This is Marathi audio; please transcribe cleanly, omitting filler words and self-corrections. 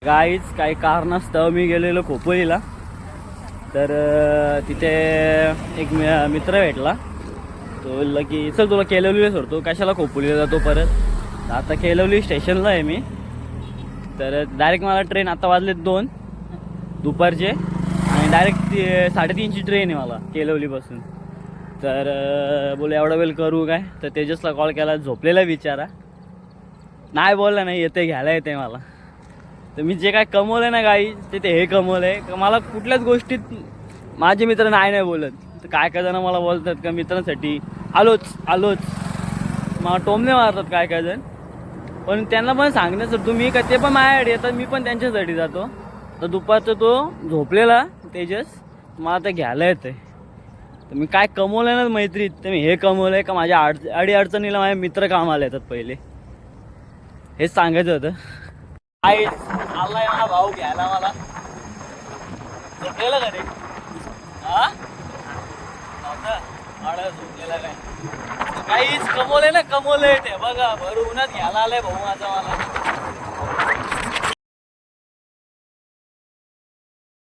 गाईच काही कारणास्तव मी गेलेलो खोपोलीला. तर तिथे एक मित्र भेटला. तो बोलला की चल तुला केलवलीला सोडतो, कशाला खोपोलीला जातो परत. आता केलवली स्टेशनला आहे मी. तर डायरेक्ट मला ट्रेन आता वाजले 2 दुपारचे आणि डायरेक्ट 3:30ची ट्रेन आहे मला केलवलीपासून. तर बोले एवढा वेळ करू काय. तर तेजसला कॉल केला, झोपलेला बिचारा. नाही बोलला नाही, येते घ्यायला येते मला. तर मी जे काय कमवलं ना गाई ते हे कमवलं आहे. मला कुठल्याच गोष्टीत माझे मित्र नाही बोलत. तर काय काय जण मला बोलतात का मित्रांसाठी आलोच मला टोमणे मारतात काय काय जण. पण त्यांना पण सांगण्याचं तुम्ही का ते पण माझ्याकडे येतात, मी पण त्यांच्यासाठी जातो. तर दुपारचा तो झोपलेला तेजस मला ते घ्यायला येते. तर मी काय कमवलं ना मैत्रीत, तर मी हे कमवलं आहे का माझ्या अडचणीला माझे मित्र कामाला येतात पहिले. हेच सांगायचं होतं. आई आलाय मला भाऊ घ्यायला मला. झोपलेला का रे? हा झोपलेला काय काहीच कमवलंय ना, कमवलंय ते बघा. भर उन्हात घ्यायला आलाय भाऊ माझा मला.